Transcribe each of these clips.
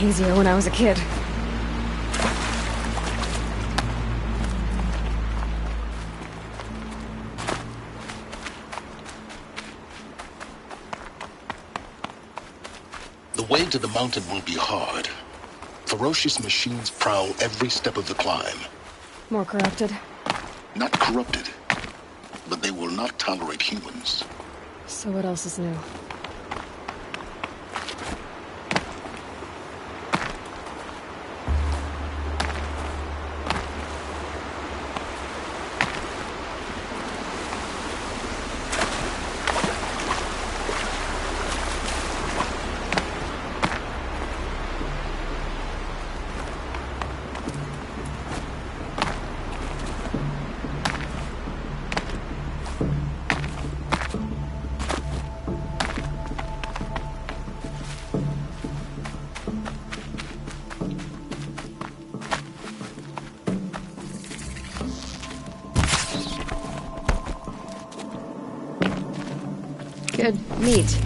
Easier when I was a kid. The way to the mountain will be hard. Ferocious machines prowl every step of the climb. More corrupted? Not corrupted, but they will not tolerate humans. So what else is new? Good meat.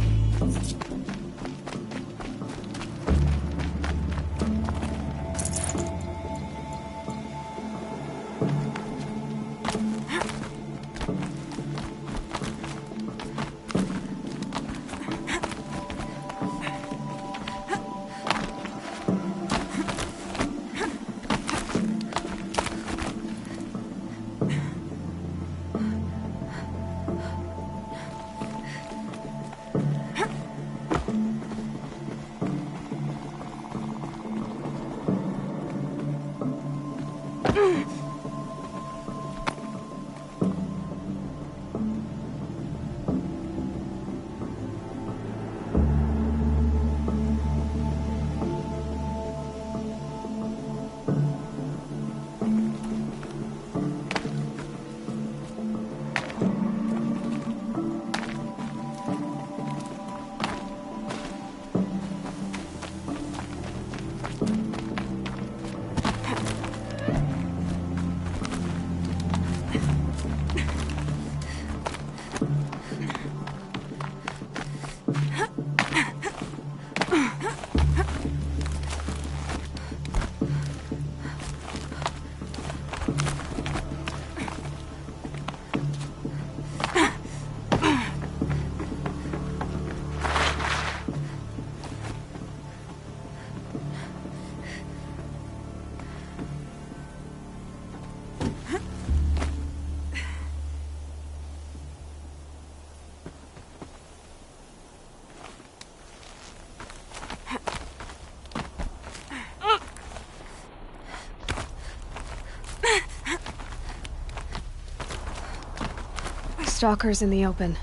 Stalkers in the open.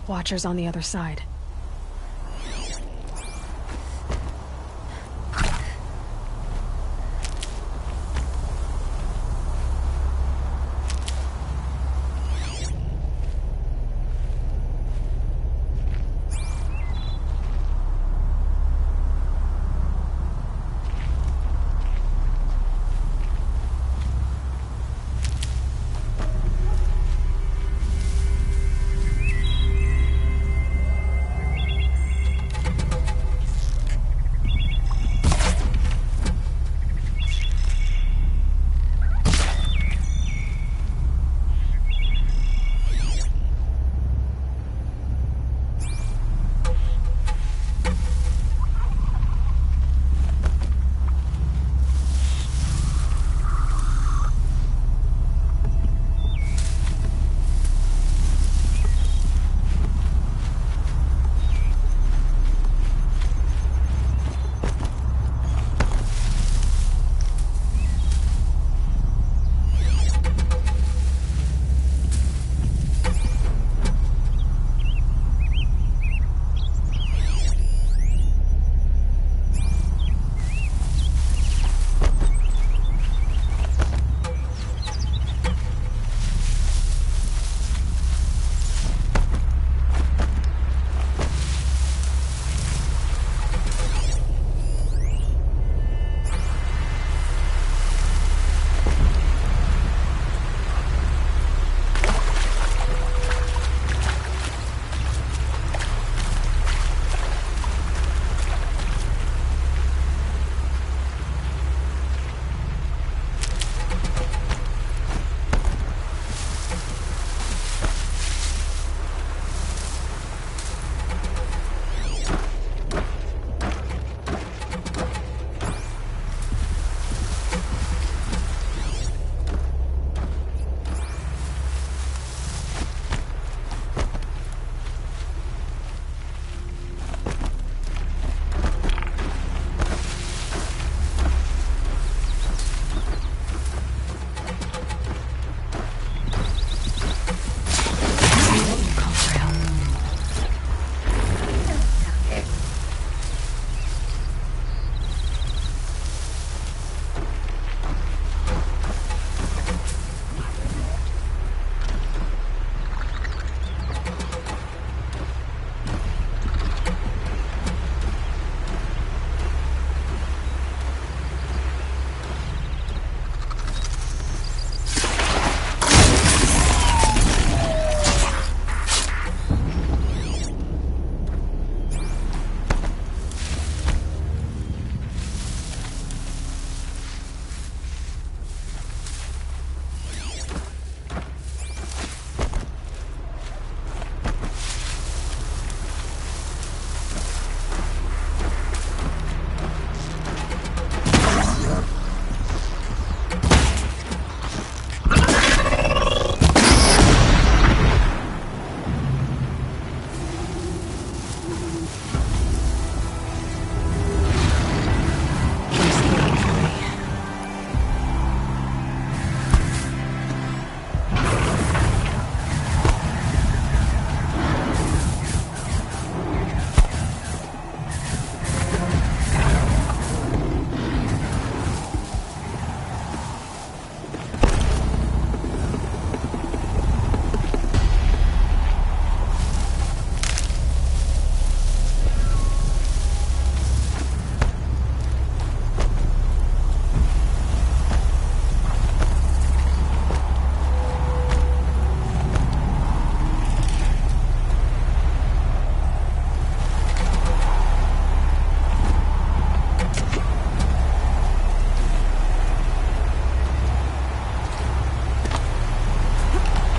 Watchers on the other side.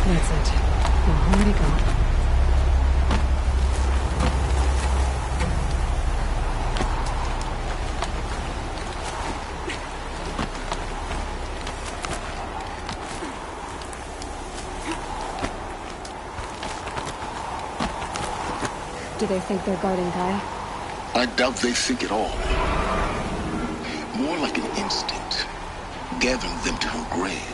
That's it. Now, where'd he go? Do they think they're guarding Guy? I doubt they think at all. More like an instinct, gathering them to her grave.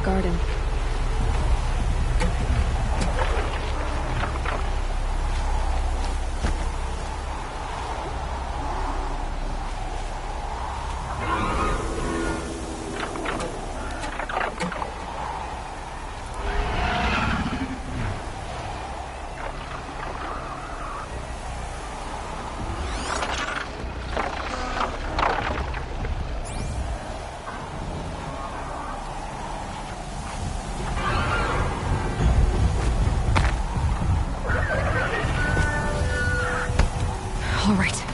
Garden. All right.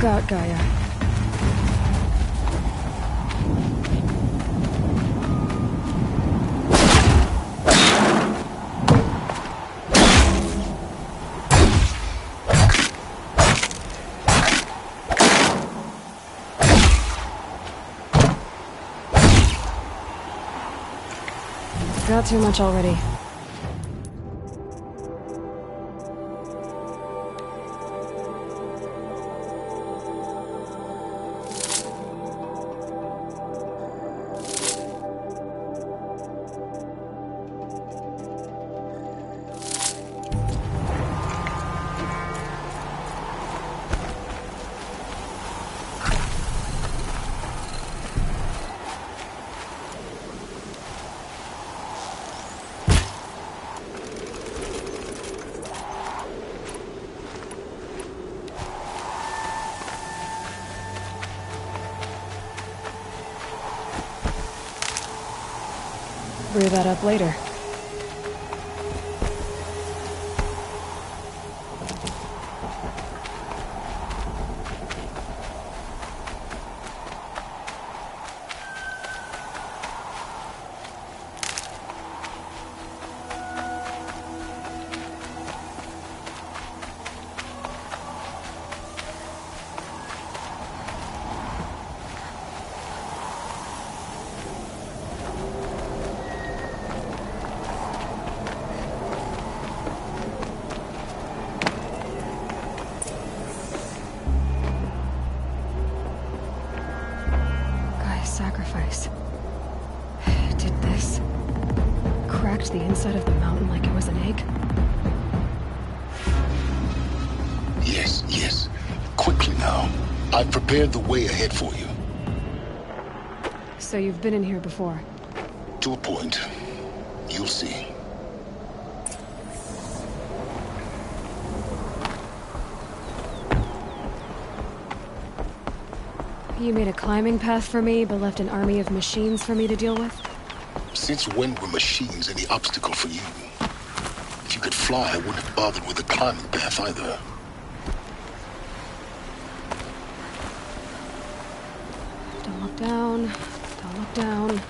Look out, Gaia. Got too much already. Brew that up later. Sacrifice. Did this? Cracked the inside of the mountain like it was an egg? Yes, yes. Quickly now. I've prepared the way ahead for you. So you've been in here before? To a point. You'll see. You made a climbing path for me, but left an army of machines for me to deal with? Since when were machines any obstacle for you? If you could fly, I wouldn't have bothered with the climbing path either. Don't look down. Don't look down.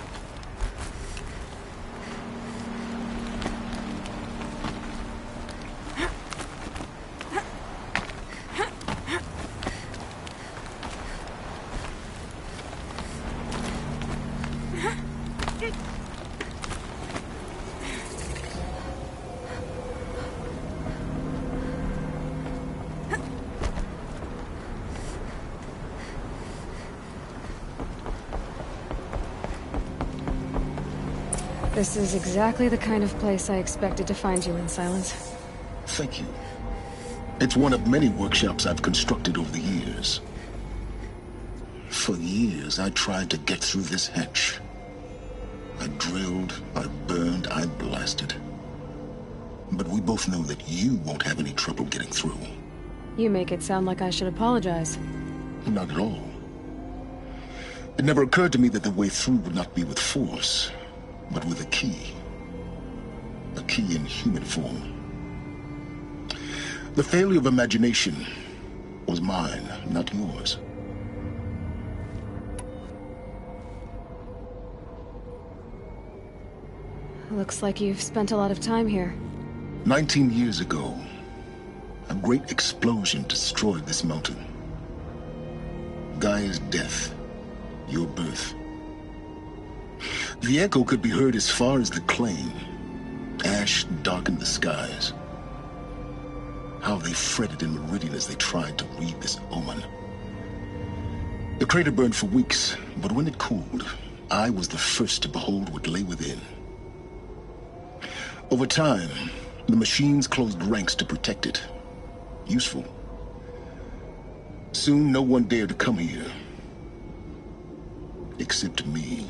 This is exactly the kind of place I expected to find you in, Silence. Thank you. It's one of many workshops I've constructed over the years. For years, I tried to get through this hatch. I drilled, I burned, I blasted. But we both know that you won't have any trouble getting through. You make it sound like I should apologize. Not at all. It never occurred to me that the way through would not be with force, but with a key. A key in human form. The failure of imagination was mine, not yours. Looks like you've spent a lot of time here. 19 years ago, a great explosion destroyed this mountain. Gaia's death, your birth. The echo could be heard as far as the Claim. Ash darkened the skies. How they fretted in Meridian as they tried to read this omen. The crater burned for weeks, but when it cooled, I was the first to behold what lay within. Over time, the machines closed ranks to protect it. Useful. Soon, no one dared to come here. Except me.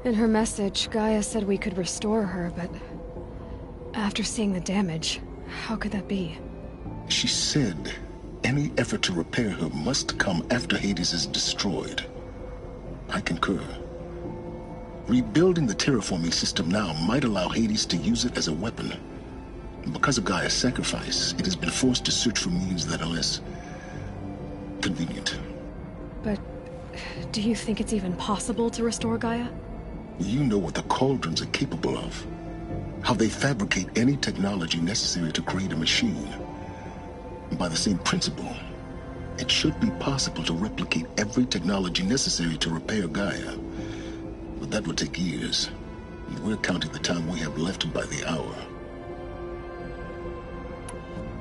In her message, Gaia said we could restore her, but after seeing the damage, how could that be? She said any effort to repair her must come after Hades is destroyed. I concur. Rebuilding the terraforming system now might allow Hades to use it as a weapon. Because of Gaia's sacrifice, it has been forced to search for means that are less convenient. But do you think it's even possible to restore Gaia? You know what the Cauldrons are capable of. How they fabricate any technology necessary to create a machine. By the same principle, it should be possible to replicate every technology necessary to repair Gaia. But that would take years. And we're counting the time we have left by the hour.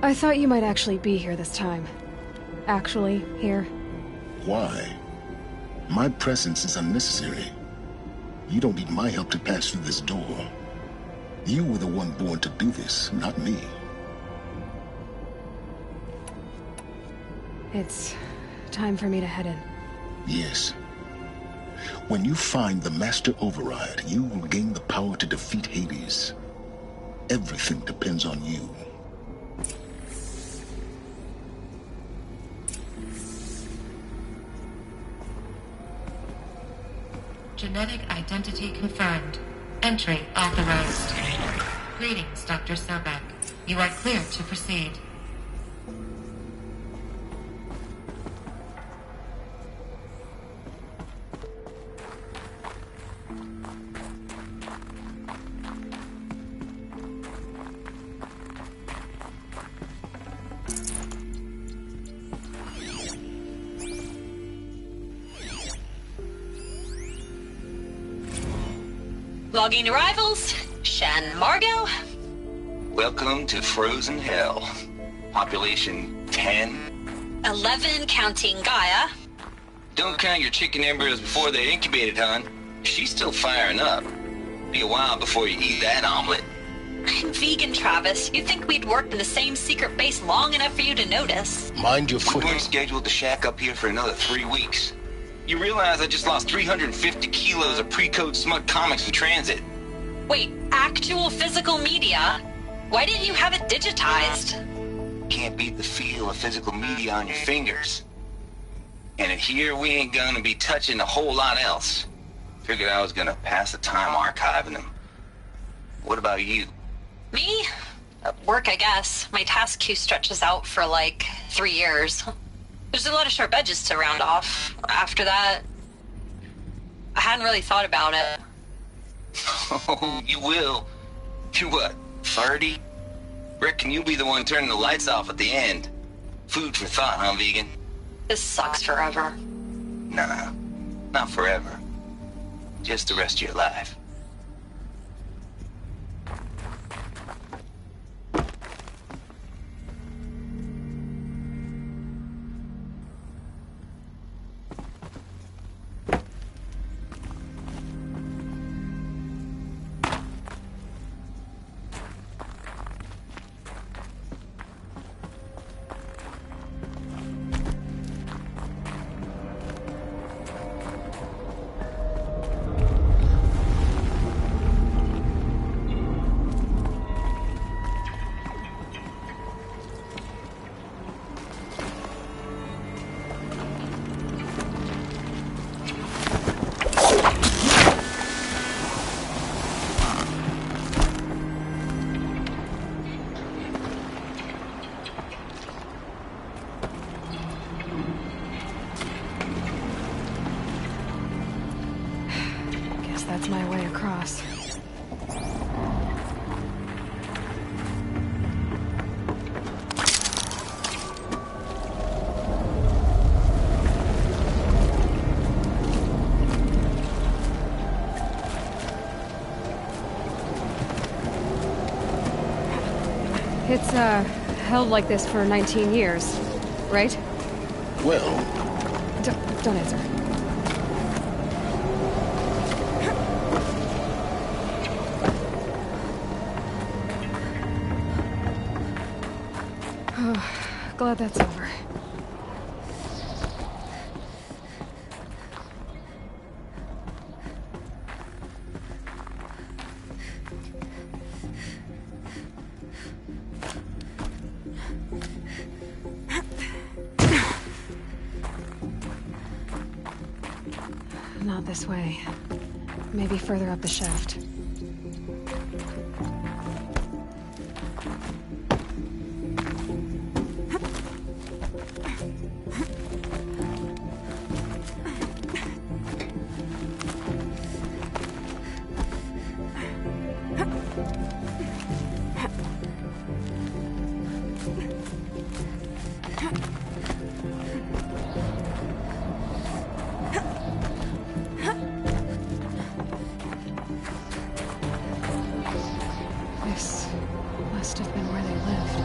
I thought you might actually be here this time. Actually, here. Why? My presence is unnecessary. You don't need my help to pass through this door. You were the one born to do this, not me. It's time for me to head in. Yes. When you find the Master Override, you will gain the power to defeat Hades. Everything depends on you. Genetic identity confirmed. Entry authorized. Greetings, Dr. Sobek. You are cleared to proceed. Logging arrivals. Shen Margot. Welcome to Frozen Hell. Population 10. 11 counting Gaia. Don't count your chicken embryos before they're incubated, hon. She's still firing up. Be a while before you eat that omelet. I'm vegan, Travis. You'd think we'd worked in the same secret base long enough for you to notice. Mind your We foot. weren't scheduled to shack up here for another 3 weeks. You realize I just lost 350 kilos of pre-code smut comics in transit. Wait, actual physical media? Why didn't you have it digitized? Can't beat the feel of physical media on your fingers. And here we ain't gonna be touching a whole lot else. Figured I was gonna pass the time archiving them. What about you? Me? Work, I guess. My task queue stretches out for like 3 years. There's a lot of sharp edges to round off. After that, I hadn't really thought about it. Oh, you will. You what, 30? Reckon you'll be the one turning the lights off at the end. Food for thought, huh, vegan? This sucks forever. Nah, not forever. Just the rest of your life. That's my way across. It's, held like this for 19 years, right? Well, Don't answer. Glad that's over. Not this way. Maybe further up the shaft. This must have been where they lived.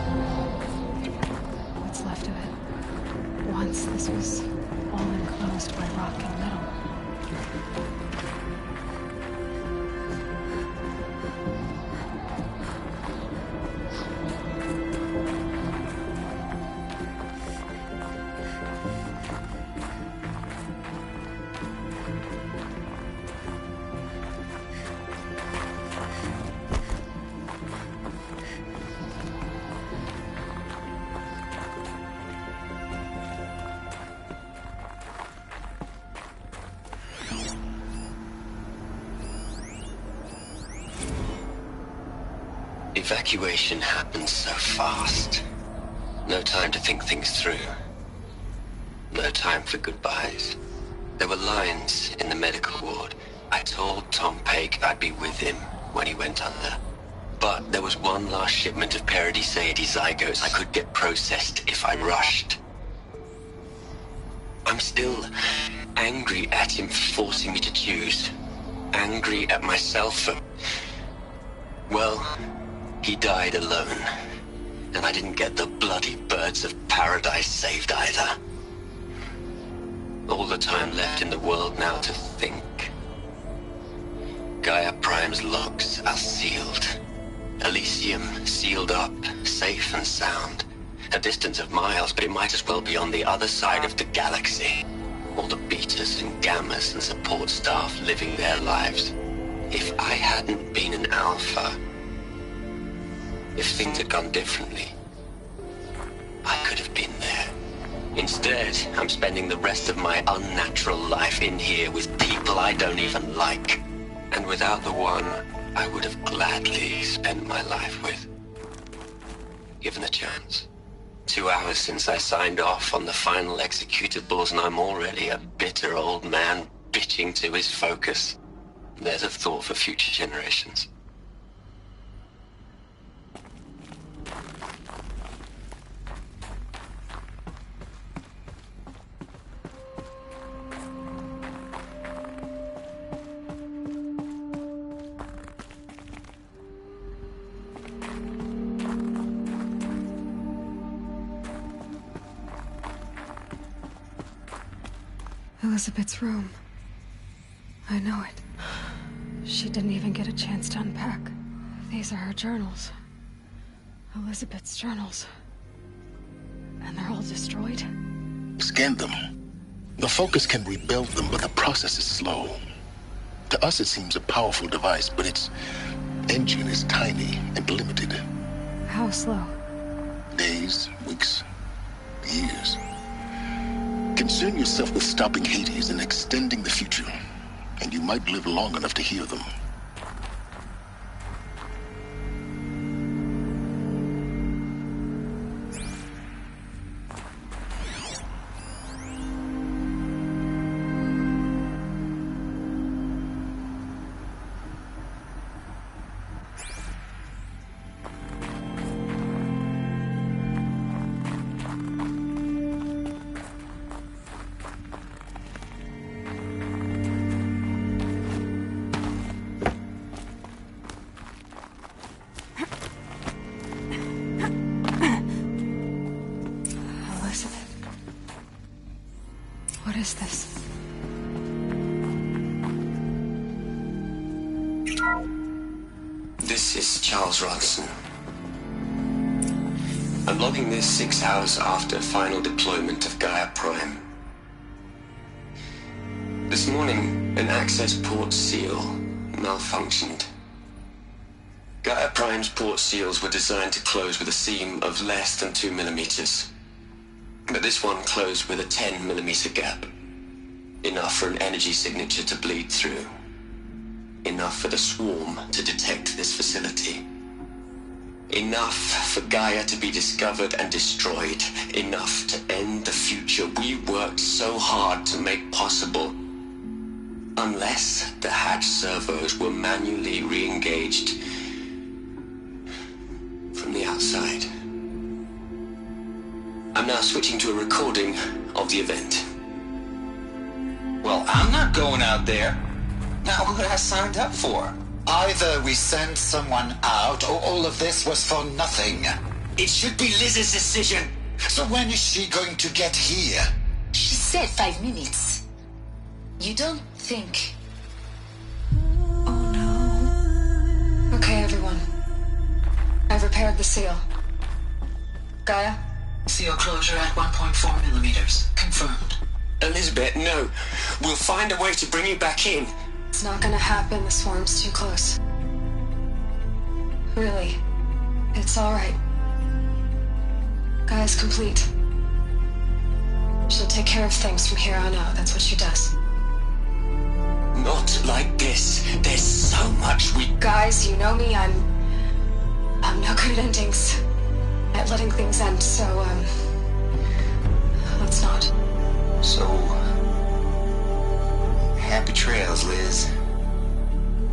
What's left of it. Once this was all enclosed by rock and metal. Evacuation happened so fast. No time to think things through. No time for goodbyes. There were lines in the medical ward. I told Tom Paik I'd be with him when he went under. But there was one last shipment of Paradiseidae zygotes I could get processed if I rushed. I'm still angry at him for forcing me to choose. Angry at myself for... well... he died alone, and I didn't get the bloody birds of paradise saved either. All the time left in the world now to think. Gaia Prime's logs are sealed. Elysium sealed up, safe and sound. A distance of miles, but it might as well be on the other side of the galaxy. All the betas and gammas and support staff living their lives. If I hadn't been an alpha... if things had gone differently, I could have been there. Instead, I'm spending the rest of my unnatural life in here with people I don't even like. And without the one I would have gladly spent my life with. Given a chance. 2 hours since I signed off on the final executables, and I'm already a bitter old man bitching to his focus. There's a thought for future generations. Elizabeth's room. I know it. She didn't even get a chance to unpack. These are her journals. Elizabeth's journals. And they're all destroyed? Scan them. The Focus can rebuild them, but the process is slow. To us it seems a powerful device, but its engine is tiny and limited. How slow? Days, weeks, years. Concern yourself with stopping Hades and extending the future, and you might live long enough to hear them. What is this? This is Charles Ronson. I'm logging this 6 hours after final deployment of Gaia Prime. This morning, an access port seal malfunctioned. Gaia Prime's port seals were designed to close with a seam of less than 2 millimeters. But this one closed with a 10 millimeter gap. Enough for an energy signature to bleed through. Enough for the swarm to detect this facility. Enough for Gaia to be discovered and destroyed. Enough to end the future we worked so hard to make possible. Unless the hatch servos were manually re-engaged from the outside. I'm now switching to a recording of the event. Well, I'm not going out there. Now, what I signed up for? Either we send someone out, or all of this was for nothing. It should be Liz's decision. So when is she going to get here? She said 5 minutes. You don't think... Oh no. Okay, everyone. I've repaired the seal. Gaia? Seal closure at 1.4 millimeters. Confirmed. Elizabeth, no. We'll find a way to bring you back in. It's not gonna happen. The swarm's too close. Really. It's alright. Gaia's complete. She'll take care of things from here on out. That's what she does. Not like this. There's so much we... Guys, you know me. I'm no good at endings. At letting things end, so, let's not. So, happy trails, Liz.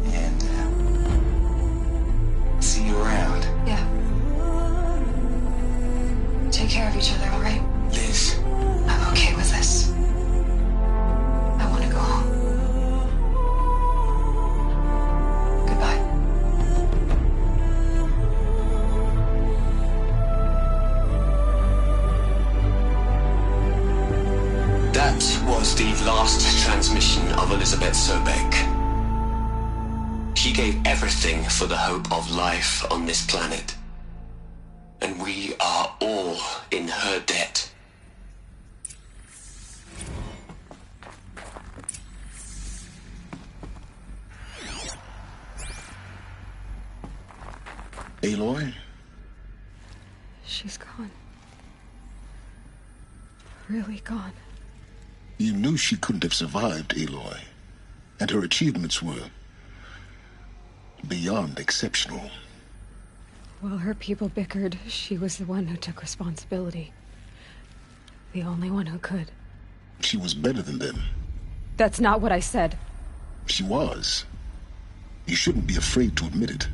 And, see you around. Yeah. Take care of each other, alright? Liz. I'm okay with this. I want to go home. Goodbye. That was the last transmission of Elizabeth Sobeck. She gave everything for the hope of life on this planet. And we are all in her debt. Aloy? She's gone. Really gone. You knew she couldn't have survived, Aloy. And her achievements were beyond exceptional. While her people bickered, she was the one who took responsibility. The only one who could. She was better than them. That's not what I said. She was. You shouldn't be afraid to admit it.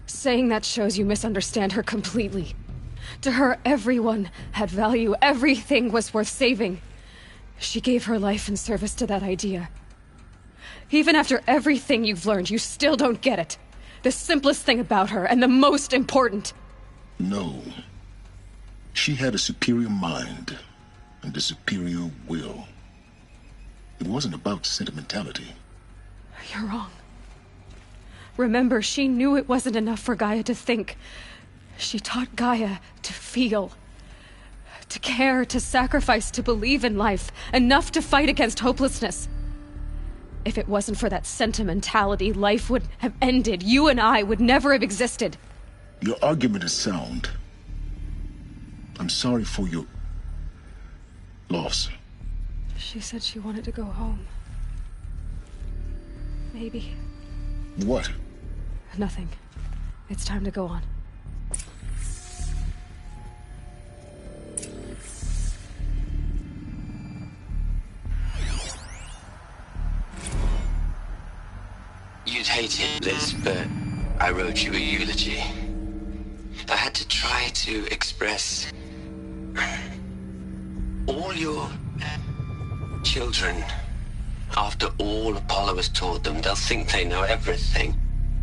Saying that shows you misunderstand her completely. To her, everyone had value. Everything was worth saving. She gave her life in service to that idea. Even after everything you've learned, you still don't get it. The simplest thing about her, and the most important. No. She had a superior mind and a superior will. It wasn't about sentimentality. You're wrong. Remember, she knew it wasn't enough for Gaia to think. She taught Gaia to feel. To care, to sacrifice, to believe in life. Enough to fight against hopelessness. If it wasn't for that sentimentality, life would have ended. You and I would never have existed. Your argument is sound. I'm sorry for your loss. She said she wanted to go home. Maybe. What? Nothing. It's time to go on. You'd hate it, Liz, but I wrote you a eulogy. I had to try to express all your children. After all Apollo has taught them, they'll think they know everything.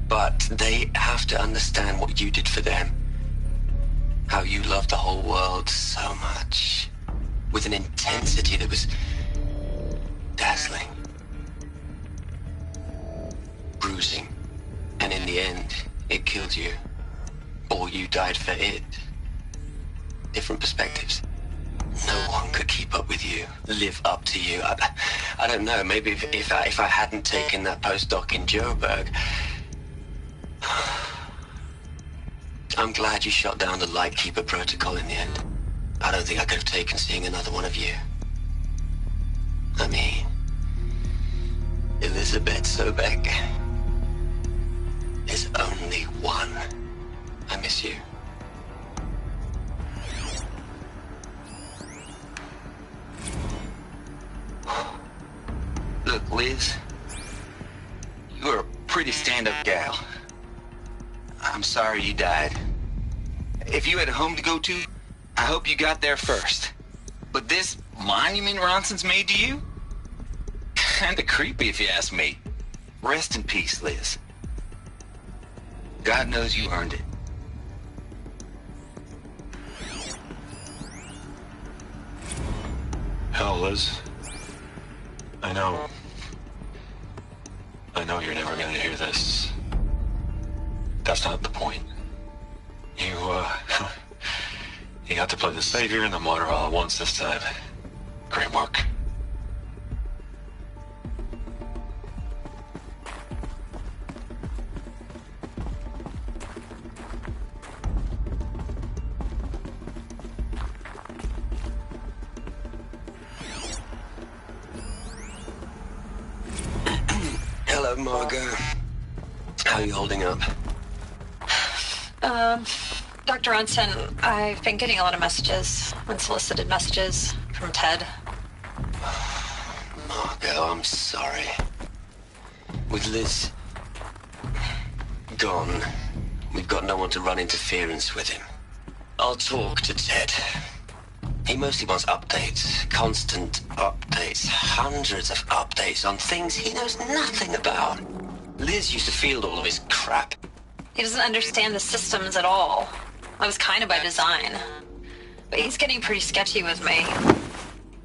But they have to understand what you did for them. How you loved the whole world so much. With an intensity that was dazzling. Bruising. And in the end, it killed you. Or you died for it. Different perspectives. No one could keep up with you, live up to you. I don't know, maybe if I hadn't taken that postdoc in Joburg. I'm glad you shot down the Lightkeeper protocol in the end. I don't think I could have taken seeing another one of you. I mean, Elizabeth Sobek. There's only one. I miss you. Look, Liz, you're a pretty stand-up gal. I'm sorry you died. If you had a home to go to, I hope you got there first. But this monument Ronson's made to you? Kinda creepy if you ask me. Rest in peace, Liz. God knows you earned it. Hell, Liz. I know you're never gonna hear this. That's not the point. You got to play the savior and the martyr all at once this time. Great work. Hello, Margot. How are you holding up? Dr. Ronson, I've been getting a lot of messages, unsolicited messages from Ted. Margot, I'm sorry. With Liz gone, we've got no one to run interference with him. I'll talk to Ted. He mostly wants updates, constant updates, hundreds of updates on things he knows nothing about. Liz used to field all of his crap. He doesn't understand the systems at all. That was kind of by design. But he's getting pretty sketchy with me.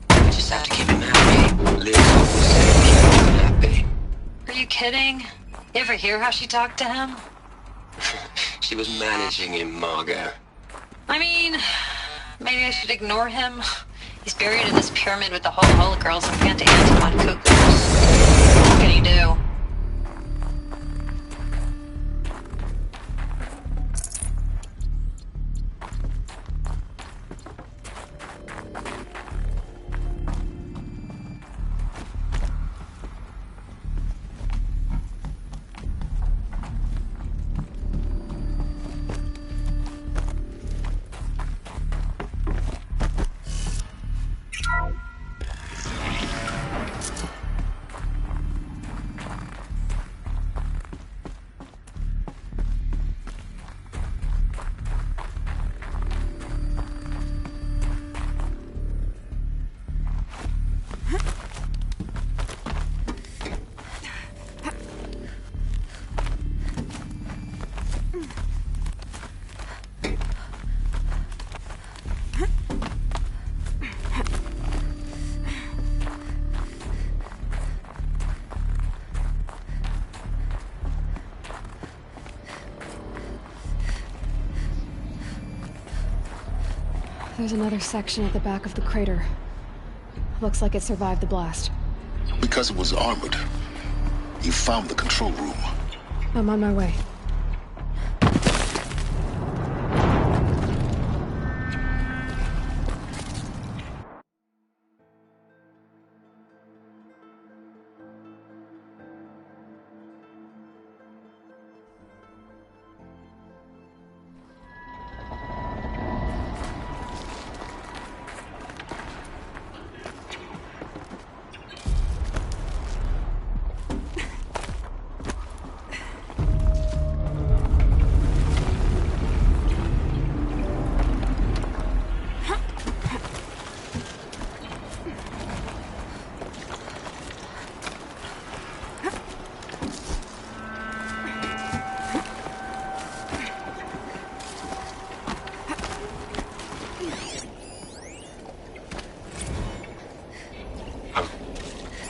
We just have to keep him happy. Liz always said keep him happy. Are you kidding? You ever hear how she talked to him? She was managing him, Margot. I mean, maybe I should ignore him. He's buried in this pyramid with the Hola girls and Fanta Antimon cuckoos. What can he do? There's another section at the back of the crater. Looks like it survived the blast. Because it was armored. You found the control room. I'm on my way.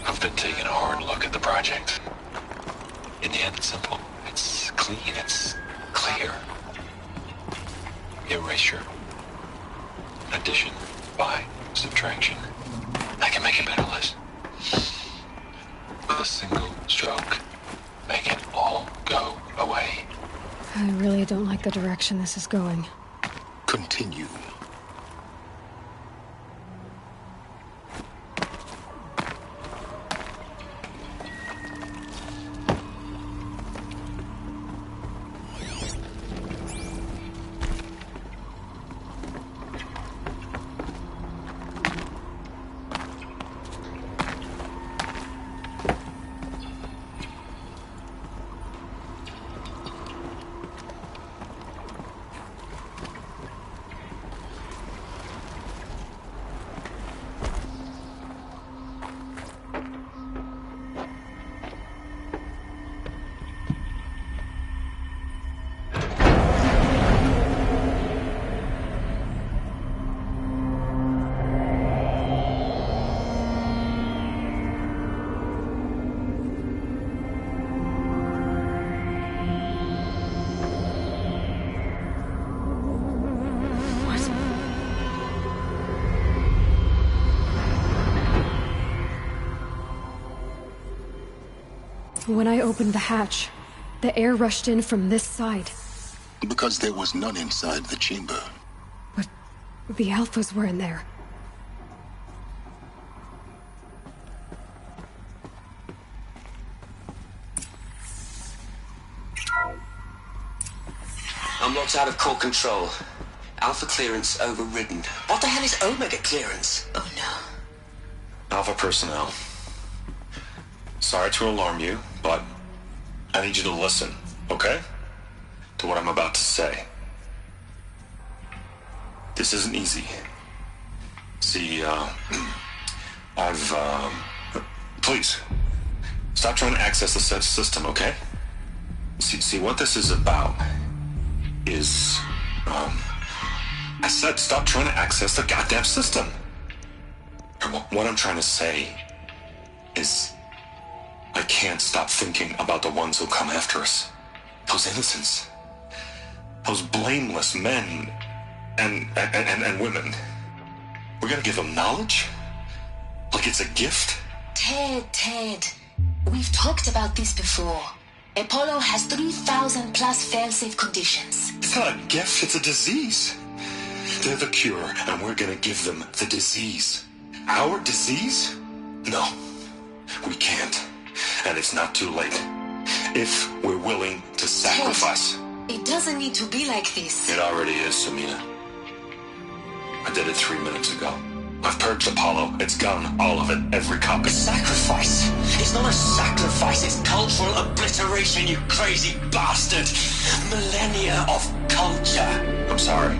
I've been taking a hard look at the project. In the end, it's simple. It's clean. It's clear. Erasure. Addition. By. Subtraction. I can make it better, Liz. With a single stroke. Make it all go away. I really don't like the direction this is going. Continue. When I opened the hatch, the air rushed in from this side. Because there was none inside the chamber. But the Alphas were in there. I'm locked out of core control. Alpha clearance overridden. What the hell is Omega clearance? Oh no. Alpha personnel. Sorry to alarm you, but I need you to listen, okay? To what I'm about to say. This isn't easy. See, please, stop trying to access the system, okay? See, what this is about is, I said stop trying to access the goddamn system. What I'm trying to say is I can't stop thinking about the ones who come after us. Those innocents. Those blameless men and women. We're gonna give them knowledge? Like it's a gift? Ted. We've talked about this before. Apollo has 3,000 plus fail-safe conditions. It's not a gift, it's a disease. They're the cure, and we're gonna give them the disease. Our disease? No, we can't. And it's not too late. If we're willing to sacrifice. Ted, it doesn't need to be like this. It already is, Samina. I did it 3 minutes ago. I've purged Apollo. It's gone. All of it. Every copy. Sacrifice? It's not a sacrifice. It's cultural obliteration, you crazy bastard. Millennia of culture. I'm sorry.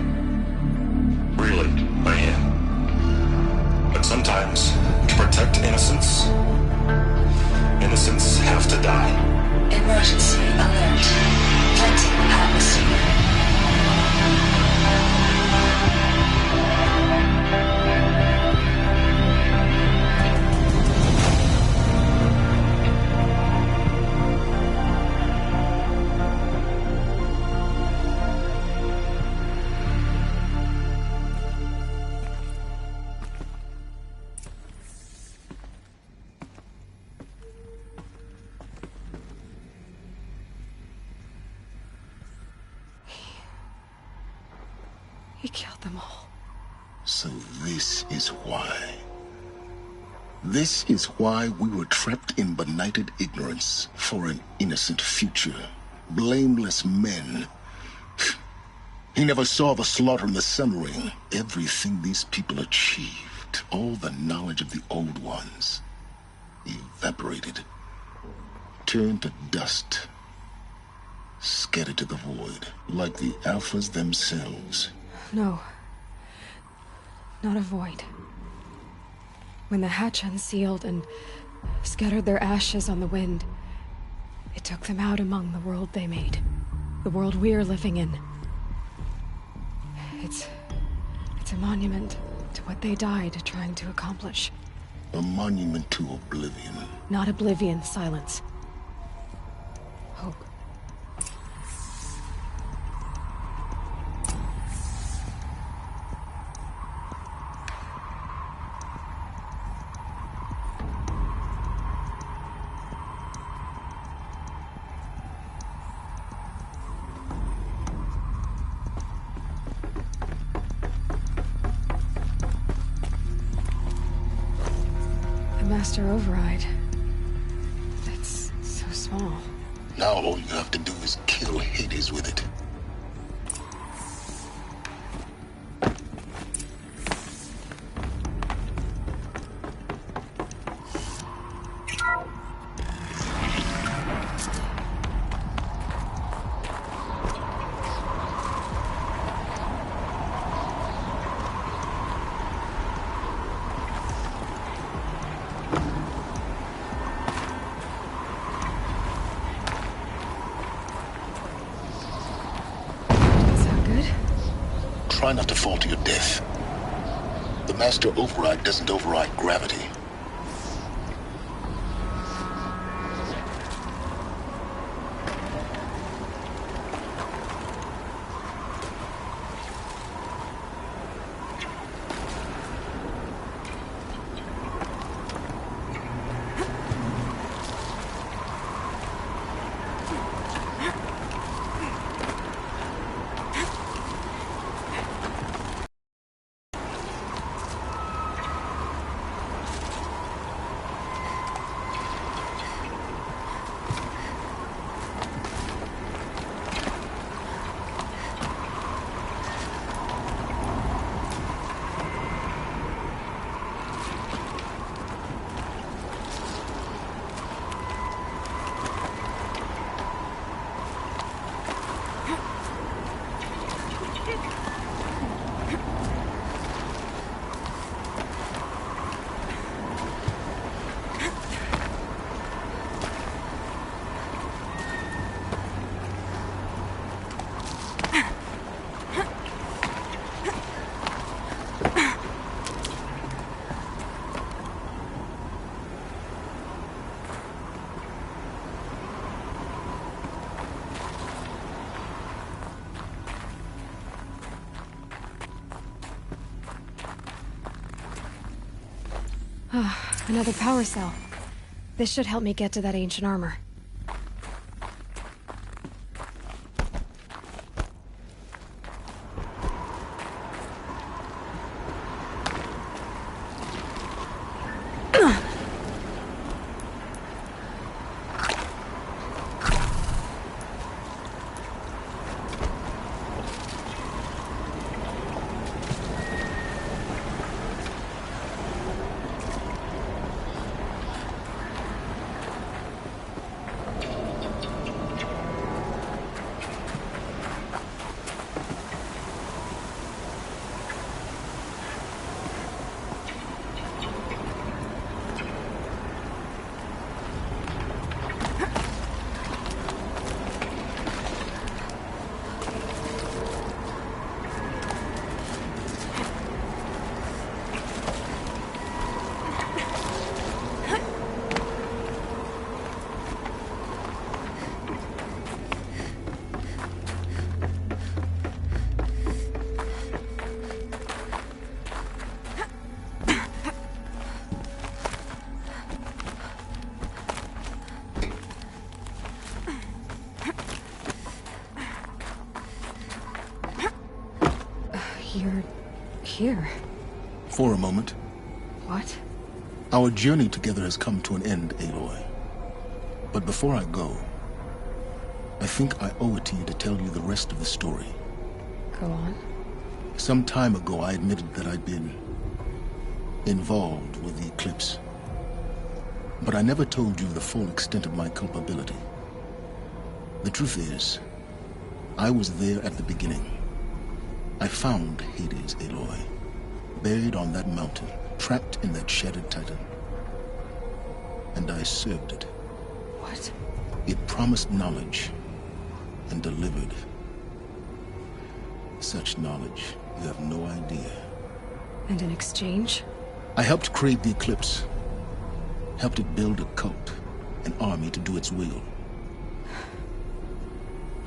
Really, I am. But sometimes, to protect innocence, innocents have to die. Emergency alert. Planting atmosphere. He killed them all. So this is why. This is why we were trapped in benighted ignorance for an innocent future. Blameless men. He never saw the slaughter in the Sun Ring. Everything these people achieved, all the knowledge of the old ones, evaporated, turned to dust, scattered to the void, like the Alphas themselves. No. Not a void. When the hatch unsealed and scattered their ashes on the wind, it took them out among the world they made. The world we're living in. It's a monument to what they died trying to accomplish. A monument to oblivion. Not oblivion, silence. Hope. Master Override. That's so small. Now all you have to do is kill Hades with it. Try not to fall to your death. The Master Override doesn't override gravity. Another power cell. This should help me get to that ancient armor. You're here. For a moment. What? Our journey together has come to an end, Aloy. But before I go, I think I owe it to you to tell you the rest of the story. Go on. Some time ago, I admitted that I'd been involved with the Eclipse. But I never told you the full extent of my culpability. The truth is, I was there at the beginning. I found Hades, Aloy, buried on that mountain, trapped in that shattered titan. And I served it. What? It promised knowledge and delivered. Such knowledge, you have no idea. And in exchange? I helped create the Eclipse. Helped it build a cult, an army to do its will.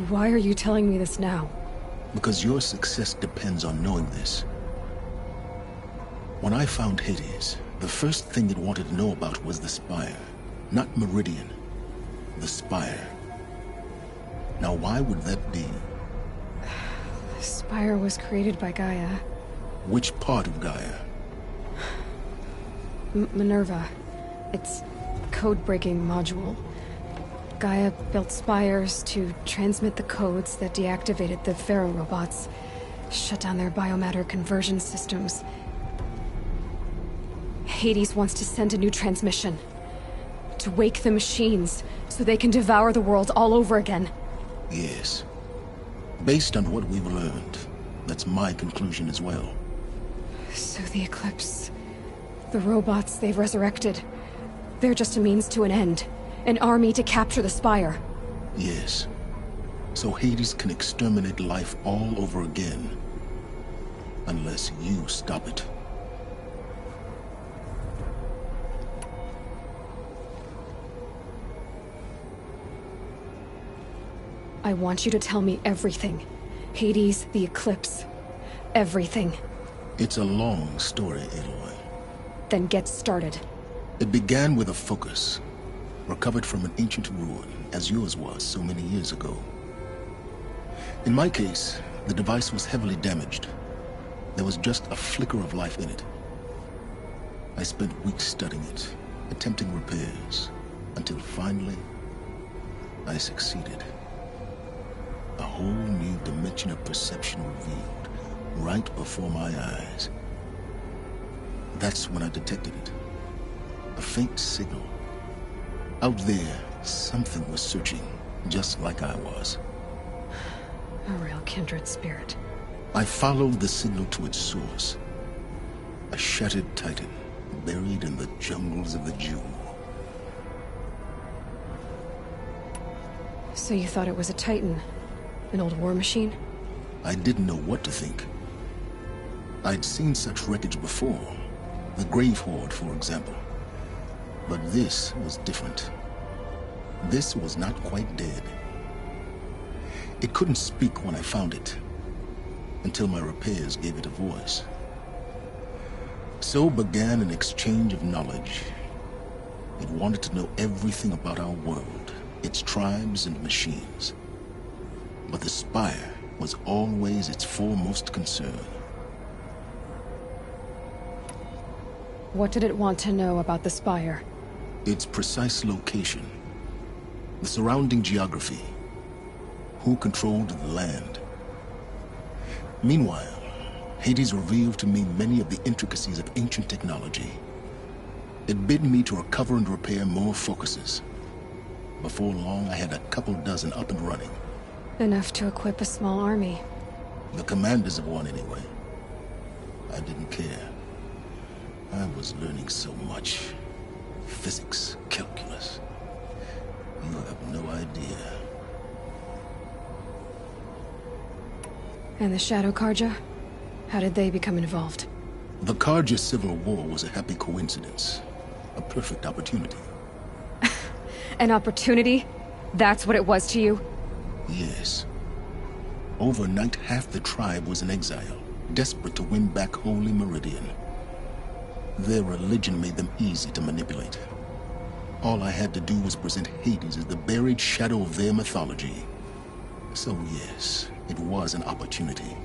Why are you telling me this now? Because your success depends on knowing this. When I found Hades, the first thing it wanted to know about was the Spire. Not Meridian. The Spire. Now why would that be? The Spire was created by Gaia. Which part of Gaia? Minerva. It's code-breaking module. Gaia built spires to transmit the codes that deactivated the Pharaoh robots, shut down their biomatter conversion systems. Hades wants to send a new transmission. To wake the machines, so they can devour the world all over again. Yes. Based on what we've learned, that's my conclusion as well. So the Eclipse... the robots they've resurrected... they're just a means to an end. An army to capture the Spire. Yes. So Hades can exterminate life all over again. Unless you stop it. I want you to tell me everything. Hades, the Eclipse. Everything. It's a long story, Aloy. Then get started. It began with a focus. Recovered from an ancient ruin, as yours was so many years ago. In my case, the device was heavily damaged. There was just a flicker of life in it. I spent weeks studying it, attempting repairs, until finally, I succeeded. A whole new dimension of perception revealed, right before my eyes. That's when I detected it. A faint signal. Out there, something was searching, just like I was. A real kindred spirit. I followed the signal to its source. A shattered titan, buried in the jungles of the Jewel. So you thought it was a titan? An old war machine? I didn't know what to think. I'd seen such wreckage before. The Grave Horde, for example. But this was different. This was not quite dead. It couldn't speak when I found it, until my repairs gave it a voice. So began an exchange of knowledge. It wanted to know everything about our world, its tribes and machines. But the Spire was always its foremost concern. What did it want to know about the Spire? Its precise location, the surrounding geography, who controlled the land. Meanwhile, Hades revealed to me many of the intricacies of ancient technology. It bid me to recover and repair more focuses. Before long, I had a couple dozen up and running. Enough to equip a small army. The commanders of one, anyway. I didn't care. I was learning so much. Physics, calculus. You have no idea. And the Shadow Carja? How did they become involved? The Carja Civil War was a happy coincidence. A perfect opportunity. An opportunity? That's what it was to you? Yes. Overnight, half the tribe was in exile, desperate to win back Holy Meridian. Their religion made them easy to manipulate. All I had to do was present Hades as the buried shadow of their mythology. So yes, it was an opportunity.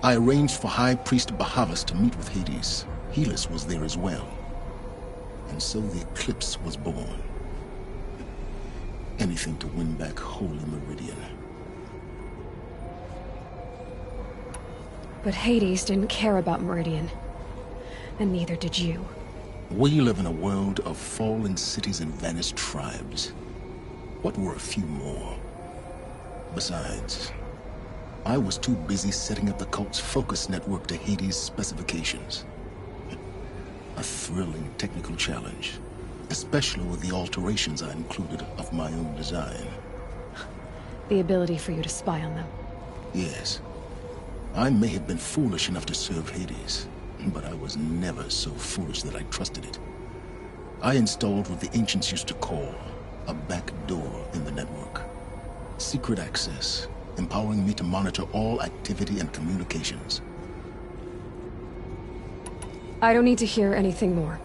I arranged for High Priest Bahavas to meet with Hades. Helis was there as well. And so the Eclipse was born. Anything to win back Holy Meridian. But Hades didn't care about Meridian. And neither did you. We live in a world of fallen cities and vanished tribes. What were a few more? Besides, I was too busy setting up the cult's focus network to Hades' specifications. A thrilling technical challenge, especially with the alterations I included of my own design. The ability for you to spy on them. Yes. I may have been foolish enough to serve Hades, but I was never so foolish that I trusted it. I installed what the ancients used to call a back door in the network. Secret access, empowering me to monitor all activity and communications. I don't need to hear anything more.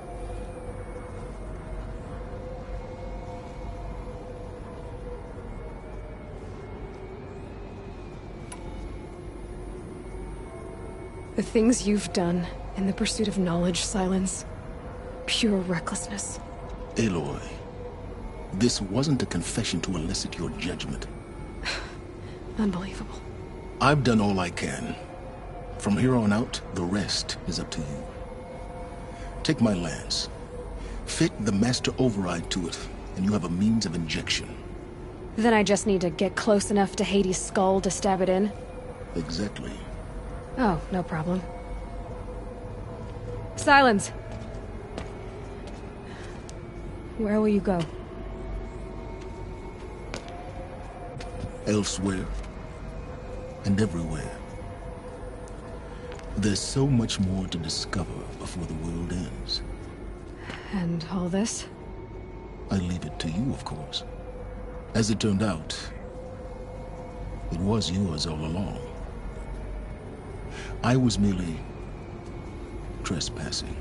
The things you've done in the pursuit of knowledge, Silence. Pure recklessness. Aloy, this wasn't a confession to elicit your judgment. Unbelievable. I've done all I can. From here on out, the rest is up to you. Take my lance. Fit the Master Override to it, and you have a means of injection. Then I just need to get close enough to Hades' skull to stab it in? Exactly. Oh, no problem. Silence! Where will you go? Elsewhere. And everywhere. There's so much more to discover before the world ends. And all this? I leave it to you, of course. As it turned out, it was yours all along. I was merely trespassing.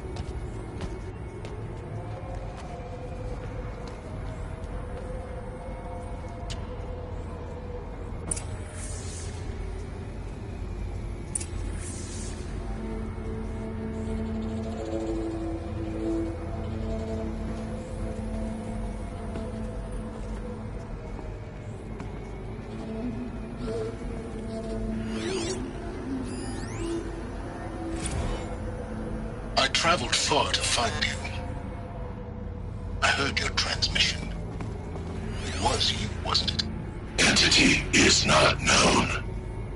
I traveled far to find you. I heard your transmission. It was you, wasn't it? Entity is not known.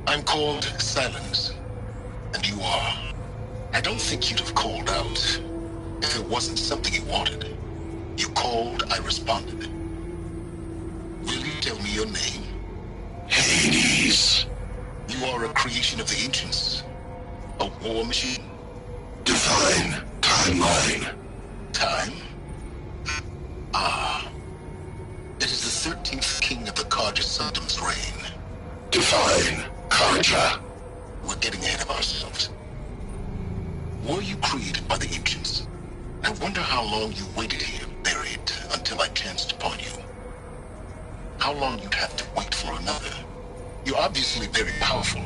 I'm called Silence, and you are. I don't think you'd have called out if it wasn't something you wanted. You called, I responded. Will you tell me your name? Hades. You are a creation of the ancients? A war machine? Divine timeline. Time? Ah. It is the 13th king of the Carja Sanctum's reign. Divine Carja. We're getting ahead of ourselves. Were you created by the ancients? I wonder how long you waited here, buried, until I chanced upon you. How long you'd have to wait for another. You're obviously very powerful,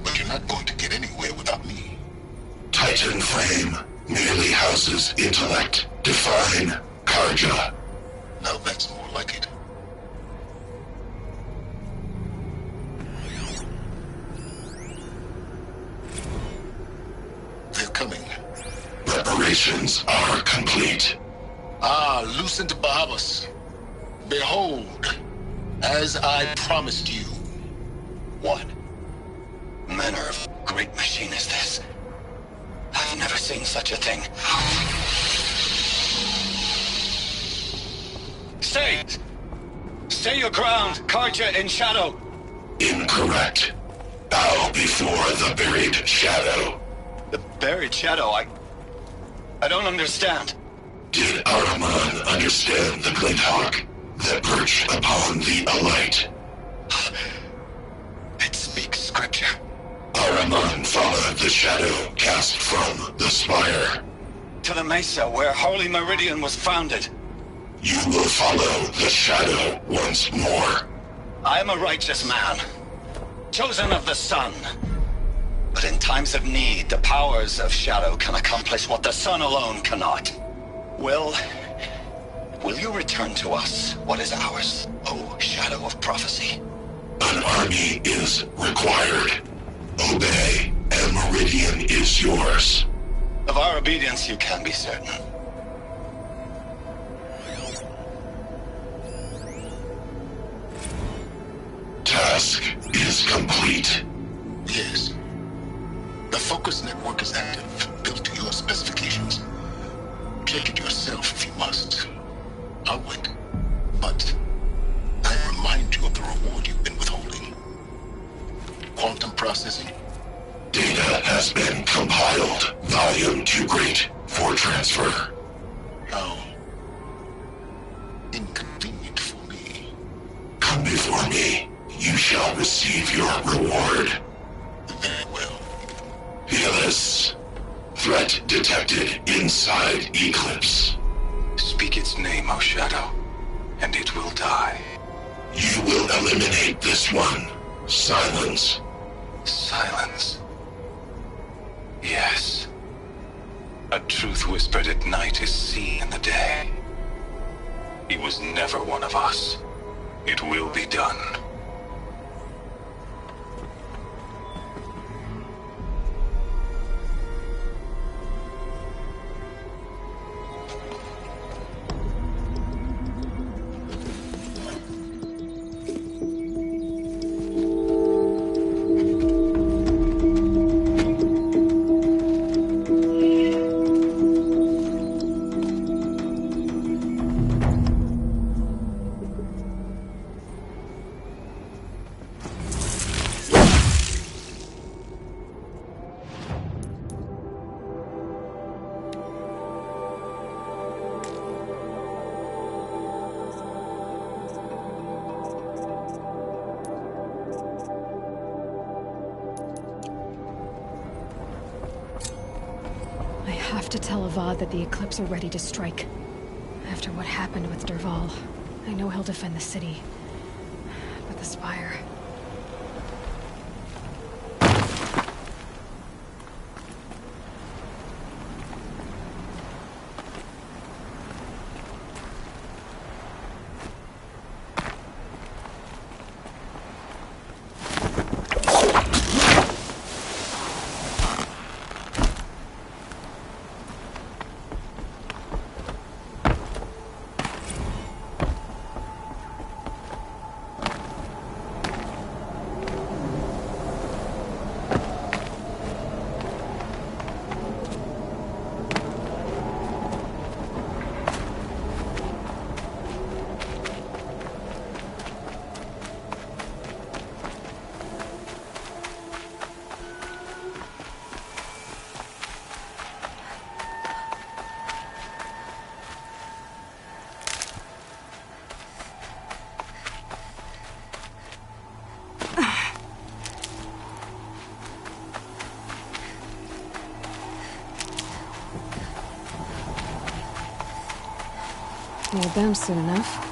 but you're not going to get anywhere without me. Titan Flame merely houses intellect. Define Karja. Now that's more like it. They're coming. Preparations are complete. Ah, Lucent Bahamas. Behold, as I promised you. What manner of great machine is this? I've never seen such a thing. Stay! Stay your ground, Karja in shadow! Incorrect. Bow before the buried shadow. The buried shadow? I don't understand. Did Ahriman understand the Glinthawk that perch upon the Alight? It speaks scripture. Ahriman followed the shadow cast from the spire. To the mesa where Holy Meridian was founded. You will follow the shadow once more. I am a righteous man, chosen of the sun. But in times of need, the powers of shadow can accomplish what the sun alone cannot. Will you return to us what is ours, O Shadow of Prophecy? An army is required. Obey, and Meridian is yours. Of our obedience you can be certain. Task is complete. Yes. The Focus network is active, built to your specifications. Check it yourself if you must. I'll wait. But I remind you of the reward you've been withholding. Quantum processing. Data has been compiled. Volume too great for transfer. How inconvenient for me. Come before me. You shall receive your reward. Very well. Helis. Threat detected inside Eclipse. Speak its name, O Shadow, and it will die. You will eliminate this one. Silence. Silence. Yes. A truth whispered at night is seen in the day. He was never one of us. It will be done. I have to tell Avad that the Eclipse are ready to strike. After what happened with Dervahl, I know he'll defend the city. But the Spire... Need them soon enough.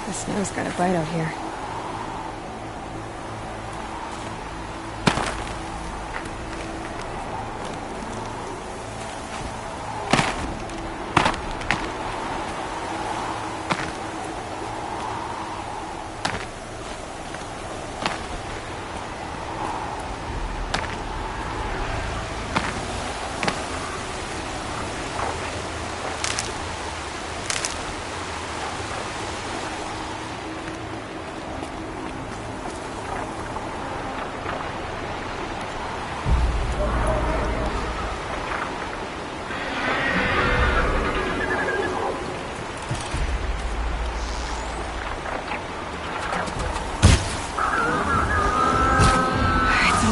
The snow's got a bite out here.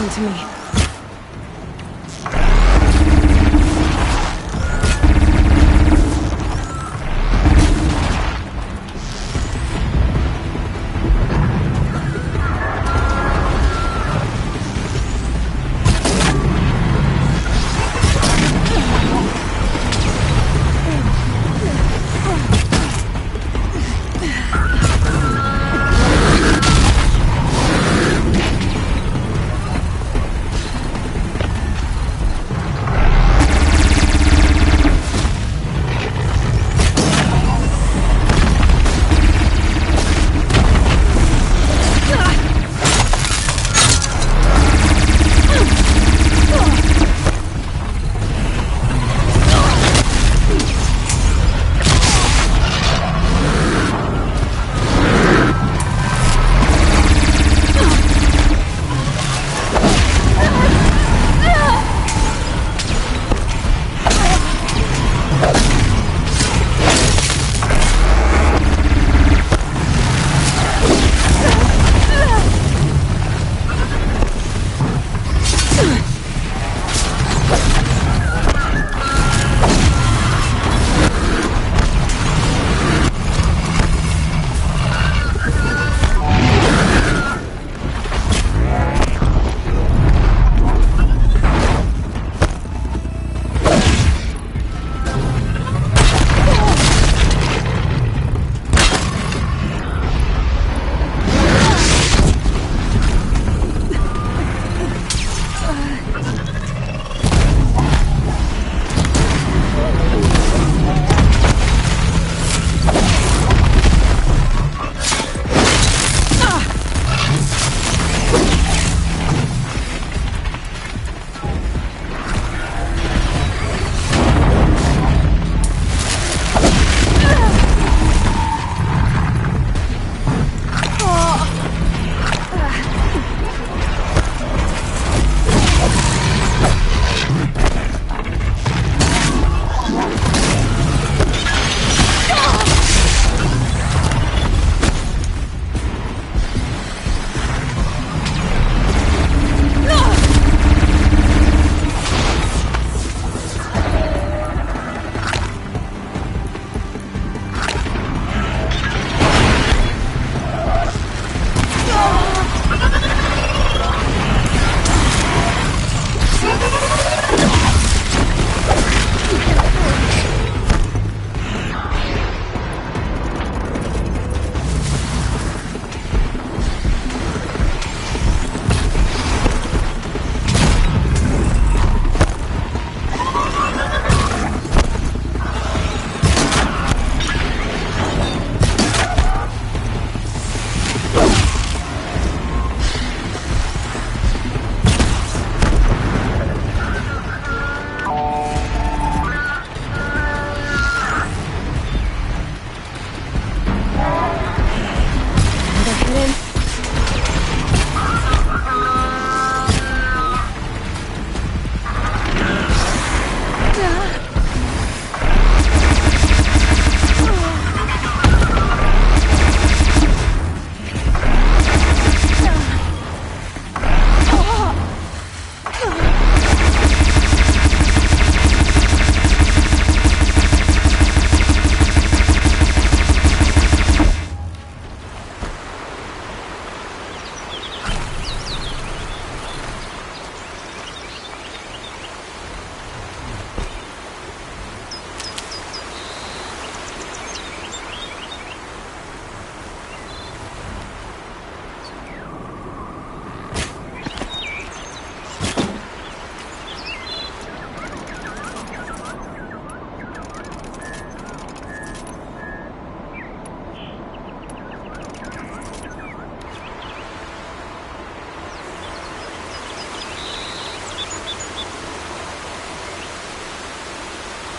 To me.